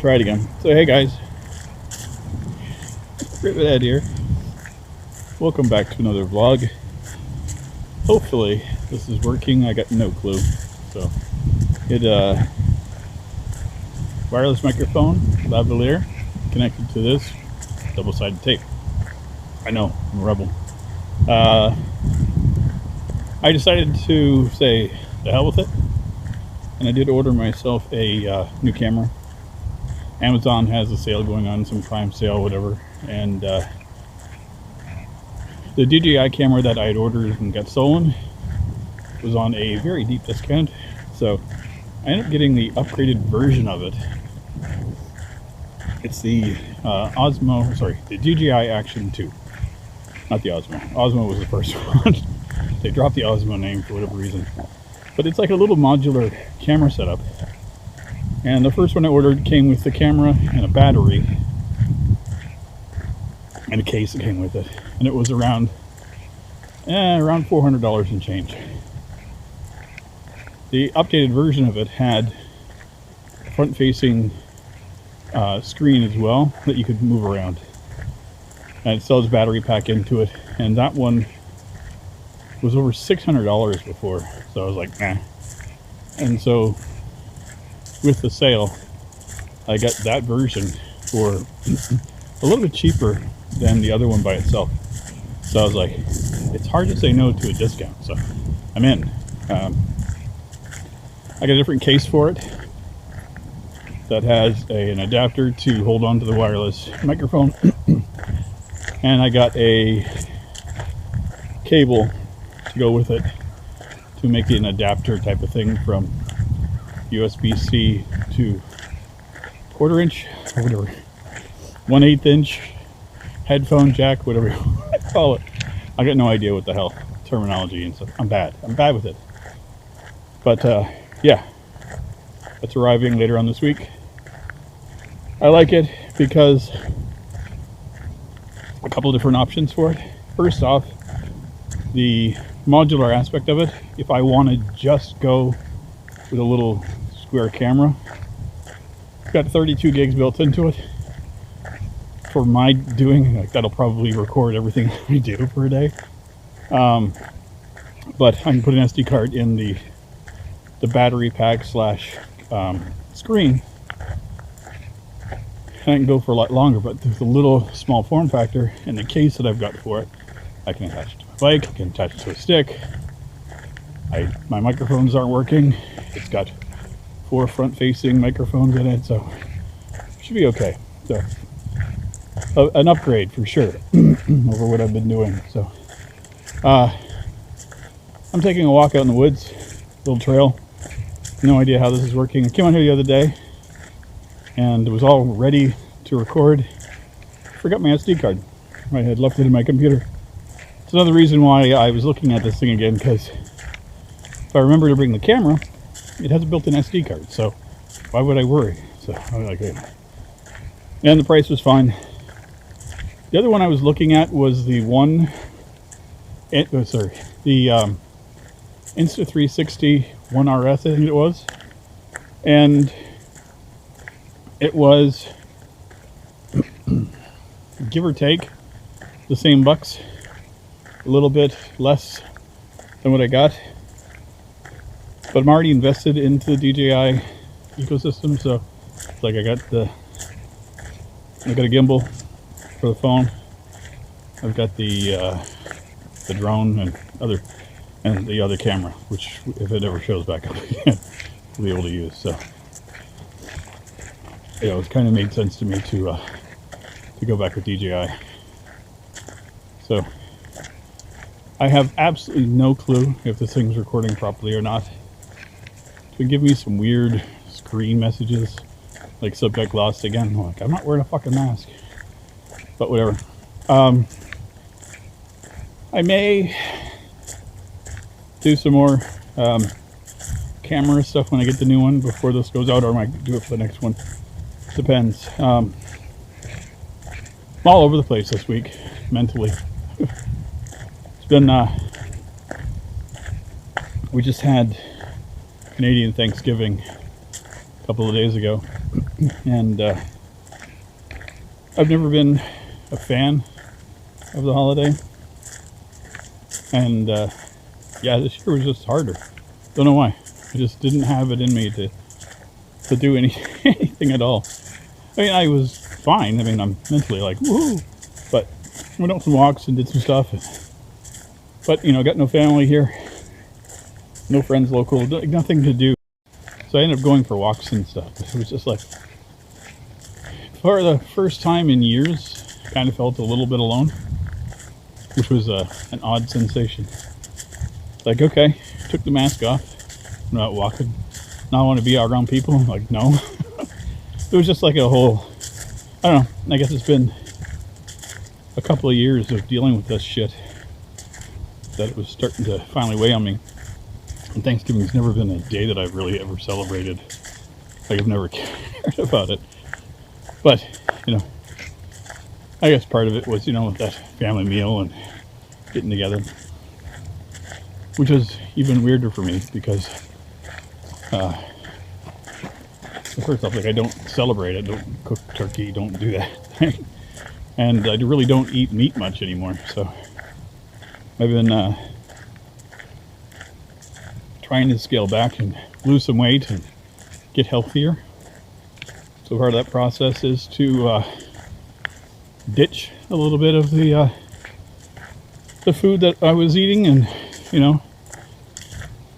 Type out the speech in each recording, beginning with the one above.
try it again. So hey guys, Rivet here. Welcome back to another vlog. Hopefully this is working. I got no clue. So it wireless microphone, lavalier, connected to this double-sided tape. I know, I'm a rebel. I decided to say the hell with it, and I did order myself a new camera. Amazon has a sale going on, some Prime sale, whatever, and the DJI camera that I had ordered and got stolen was on a very deep discount, so I ended up getting the upgraded version of it. It's the the DJI Action 2, not the Osmo. Osmo was the first one. They dropped the Osmo name for whatever reason, but it's like a little modular camera setup. And the first one I ordered came with the camera and a battery and a case that came with it, and it was around $400 and change. The updated version of it had a front-facing screen as well that you could move around, and it sells battery pack into it, and that one was over $600 before, so I was like, nah. And so with the sale, I got that version for a little bit cheaper than the other one by itself. So I was like, it's hard to say no to a discount, so I'm in. I got a different case for it that has an adapter to hold on to the wireless microphone, and I got a cable to go with it to make it an adapter type of thing from USB-C to 1/4 inch or whatever, 1/8 inch headphone jack, whatever you want to call it. I got no idea what the hell terminology and stuff. I'm bad with it. But yeah, it's arriving later on this week. I like it because a couple different options for it. First off, the modular aspect of it. If I want to just go with a little square camera, it's got 32 gigs built into it. For my doing, like, that'll probably record everything I do per day. But I can put an SD card in the battery pack slash screen, and I can go for a lot longer. But there's a little small form factor in the case that I've got for it. I can attach it to my bike, I can attach it to a stick. My microphones aren't working. It's got 4 front-facing microphones in it, so it should be okay. So an upgrade for sure over what I've been doing. So I'm taking a walk out in the woods, little trail. No idea how this is working. I came out here the other day and it was all ready to record. Forgot my SD card. I had left it in my computer. It's another reason why I was looking at this thing again, because if I remember to bring the camera, it has a built-in SD card, so why would I worry? So I was like, and the price was fine. The other one I was looking at was the Insta360 1RS, I think it was, and it was give or take the same bucks, a little bit less than what I got. But I'm already invested into the DJI ecosystem, so it's like I got a gimbal for the phone. I've got the drone and the other camera, which if it ever shows back up again, we'll be able to use. So yeah, it kind of made sense to me to go back with DJI. So I have absolutely no clue if this thing's recording properly or not. It's been giving me some weird screen messages, like subject lost again. I'm like, I'm not wearing a fucking mask, but whatever. I may do some more camera stuff when I get the new one before this goes out, or I might do it for the next one. Depends. I'm all over the place this week, mentally. It's been, we just had Canadian Thanksgiving a couple of days ago, And I've never been a fan of the holiday. And yeah, this year was just harder. Don't know why. I just didn't have it in me to do anything at all. I mean, I was fine. I mean, I'm mentally like, woohoo. But we went on some walks and did some stuff. But, you know, got no family here. No friends local. Nothing to do. So I ended up going for walks and stuff. It was just like, for the first time in years, kind of felt a little bit alone. Which was an odd sensation. Like, okay, took the mask off. I'm out walking. Now I want to be out around people. I'm like, no. It was just like a whole, I don't know, I guess it's been a couple of years of dealing with this shit that it was starting to finally weigh on me. And Thanksgiving's never been a day that I've really ever celebrated. Like, I've never cared about it. But, you know, I guess part of it was, you know, that family meal and getting together. Which was even weirder for me because first off, like, I don't celebrate it, don't cook turkey, don't do that thing. And I really don't eat meat much anymore, so I've been trying to scale back and lose some weight and get healthier. So part of that process is to ditch a little bit of the food that I was eating, and, you know,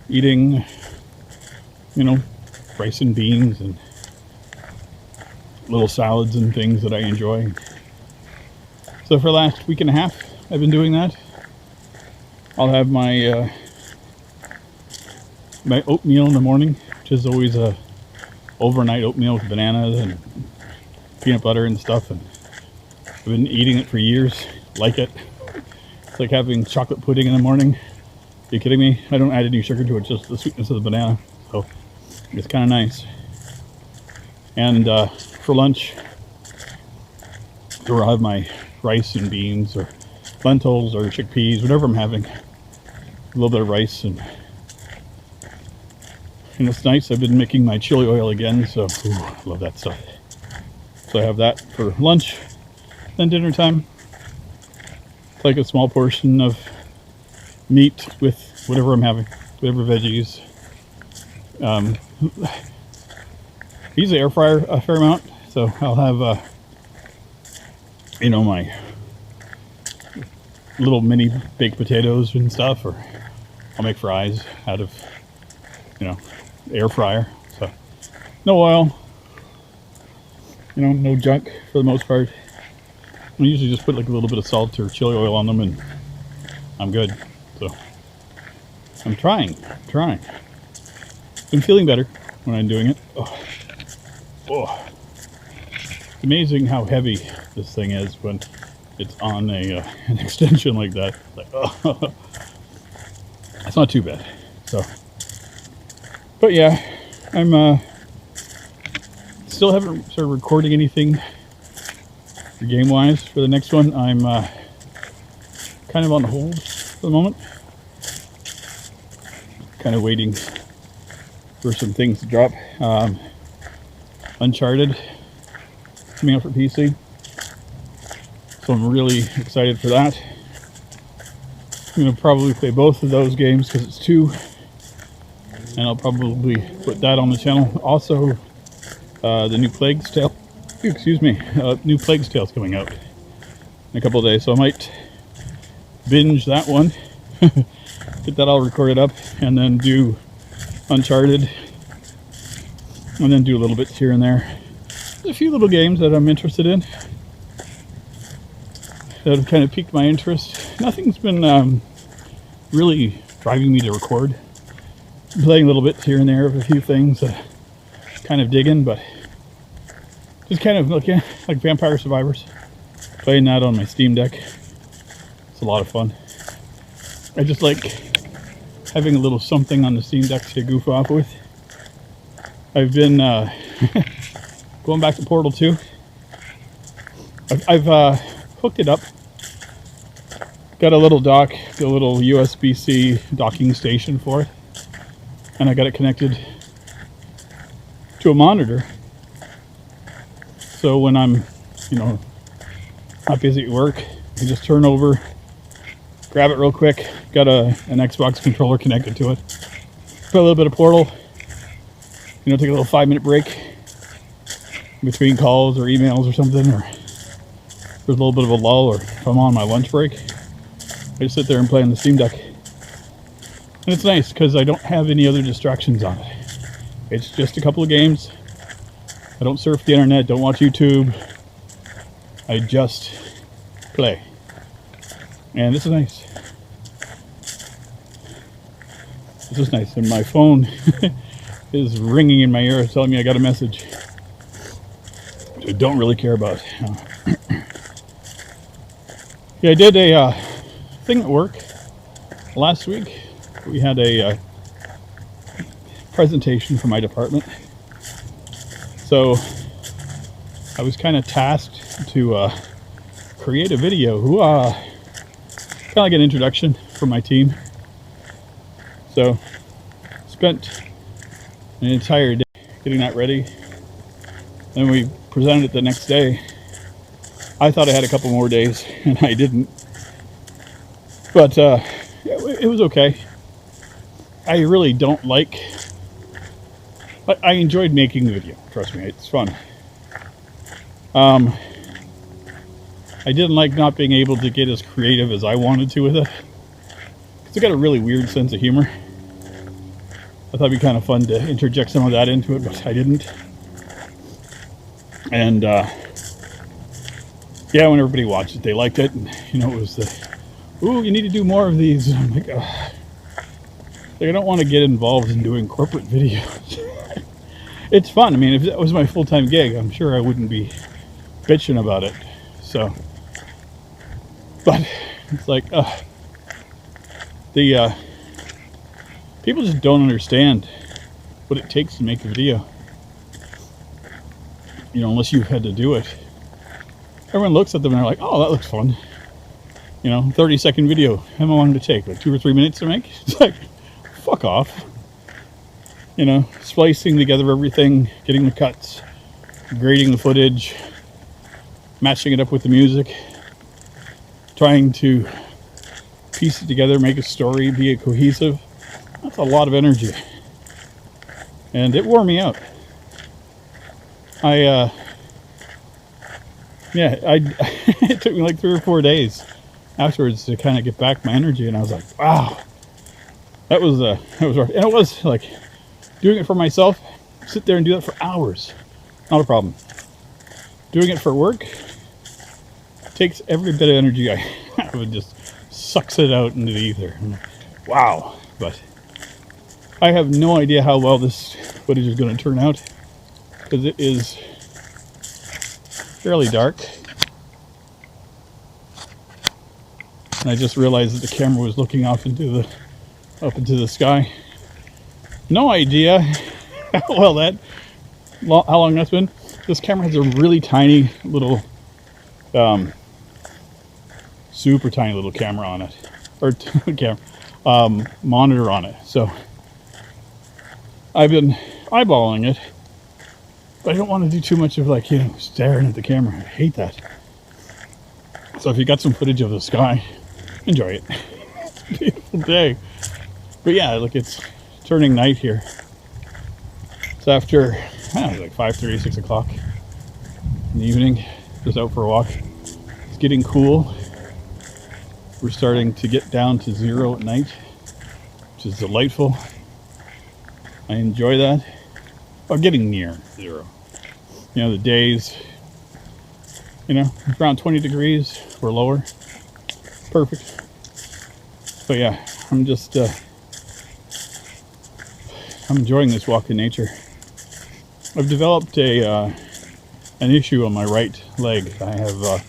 eating, you know, rice and beans and little salads and things that I enjoy. So for the last week and a half, I've been doing that. I'll have my my oatmeal in the morning, which is always a overnight oatmeal with bananas and peanut butter and stuff. And I've been eating it for years. Like it. It's like having chocolate pudding in the morning. Are you kidding me? I don't add any sugar to it, just the sweetness of the banana. So it's kind of nice. And for lunch, I'll have my rice and beans or lentils or chickpeas, whatever I'm having. A little bit of rice, and it's nice. I've been making my chili oil again, so I love that stuff. So I have that for lunch. Then dinner time, it's like a small portion of meat with whatever I'm having, whatever veggies. I use the air fryer a fair amount, so I'll have you know, my little mini baked potatoes and stuff, or I'll make fries out of, you know, air fryer. So no oil, you know, no junk for the most part. I usually just put like a little bit of salt or chili oil on them and I'm good. So I'm trying. Been feeling better when I'm doing it. Oh. It's amazing how heavy this thing is when it's on an extension like that. Like, oh. It's not too bad. So, but yeah, I'm still haven't started recording anything game wise for the next one. I'm kind of on hold for the moment. Kind of waiting for some things to drop. Uncharted coming out for PC, so I'm really excited for that. I'm going to probably play both of those games because it's 2, and I'll probably put that on the channel. Also, the new Plague's Tale, new Plague's Tale is coming out in a couple of days, so I might binge that one, get that all recorded up, and then do Uncharted, and then do a little bits here and there. There's a few little games that I'm interested in that have kind of piqued my interest. Nothing's been really driving me to record. I'm playing little bits here and there of a few things that I'm kind of digging, but just kind of like Vampire Survivors. Playing that on my Steam Deck. It's a lot of fun. I just like having a little something on the Steam Deck to goof off with. I've been going back to Portal 2. I've hooked it up. Got a little dock, a little USB-C docking station for it. And I got it connected to a monitor. So when I'm, you know, not busy at work, I just turn over, grab it real quick. Got an Xbox controller connected to it. Put a little bit of Portal. You know, take a little 5-minute break between calls or emails or something, or there's a little bit of a lull, or if I'm on my lunch break, I just sit there and play on the Steam Deck. And it's nice because I don't have any other distractions on it. It's just a couple of games. I don't surf the internet, don't watch YouTube. I just play. And this is nice. This is nice. And my phone is ringing in my ear telling me I got a message which I don't really care about. Yeah, I did a thing at work last week. We had a presentation for my department. So I was kind of tasked to create a video, kind of like an introduction for my team. So spent an entire day getting that ready. Then we presented it the next day. I thought I had a couple more days, and I didn't. But yeah, it was okay. I really don't like... I enjoyed making the video. Trust me, it's fun. I didn't like not being able to get as creative as I wanted to with it. It's got a really weird sense of humor. I thought it'd be kind of fun to interject some of that into it, but I didn't. And yeah, when everybody watched it, they liked it. And, you know, it was the, ooh, you need to do more of these. And I'm like, ugh. Like, I don't want to get involved in doing corporate videos. It's fun. I mean, if that was my full-time gig, I'm sure I wouldn't be bitching about it. So, but it's like, people just don't understand what it takes to make a video. You know, unless you've had to do it. Everyone looks at them and they're like, oh, that looks fun. You know, 30-second video. How long did it take? Like 2 or 3 minutes to make? It's like, fuck off. You know, splicing together everything, getting the cuts, grading the footage, matching it up with the music, trying to piece it together, make a story, be a cohesive. That's a lot of energy. And it wore me out. It took me like 3 or 4 days afterwards to kind of get back my energy, and I was like, wow, that was rough. And it was like doing it for myself, sit there and do that for hours, not a problem. Doing it for work takes every bit of energy I have and just sucks it out into the ether. I'm like, wow. But I have no idea how well this footage is going to turn out, because it is fairly dark. And I just realized that the camera was looking off into the sky. No idea how long that's been. This camera has a really tiny little, super tiny little camera on it, or monitor on it. So I've been eyeballing it, but I don't want to do too much of, like, you know, staring at the camera. I hate that. So if you got some footage of the sky, enjoy it. It's a beautiful day. But yeah, look, it's turning night here. It's after, I don't know, like 5:30, 6 o'clock in the evening. Just out for a walk. It's getting cool. We're starting to get down to 0 at night, which is delightful. I enjoy that. Well, getting near 0. You know, the days, you know, around 20 degrees or lower. Perfect. But yeah, I'm just, I'm enjoying this walk in nature. I've developed an issue on my right leg. I have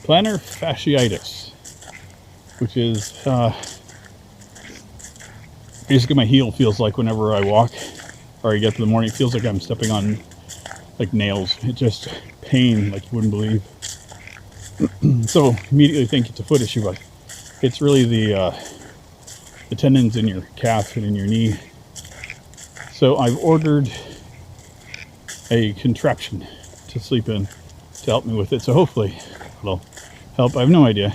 plantar fasciitis, which is basically my heel feels like whenever I walk or I get to the morning, it feels like I'm stepping on like nails. It's just pain like you wouldn't believe. So immediately think it's a foot issue, but it's really the tendons in your calf and in your knee. So I've ordered a contraption to sleep in. to help me with it. So hopefully it'll help. I have no idea.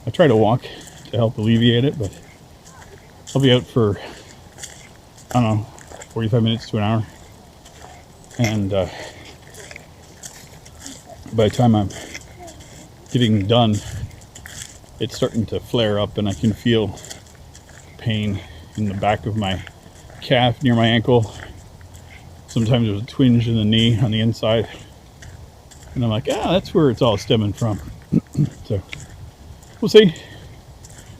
I try to walk to help alleviate it, but I'll be out for, I don't know, 45 minutes to an hour. And by the time I'm getting done, it's starting to flare up and I can feel pain in the back of my calf near my ankle. Sometimes there's a twinge in the knee on the inside. And I'm like, that's where it's all stemming from. So we'll see.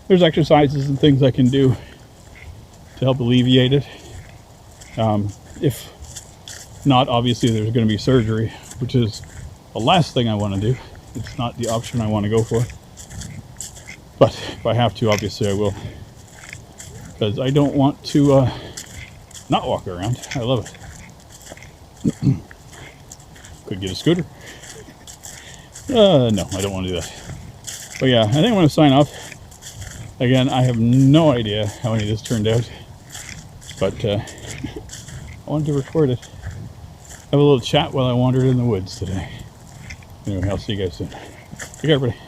There's exercises and things I can do to help alleviate it. If not, obviously there's going to be surgery, which is the last thing I want to do. It's not the option I want to go for. But if I have to, obviously I will. Because I don't want to not walk around. I love it. Could get a scooter. No, I don't want to do that. But yeah, I think I'm going to sign off. Again, I have no idea how any of this turned out. But I wanted to record it. Have a little chat while I wandered in the woods today. Anyway, I'll see you guys soon. Take care, everybody.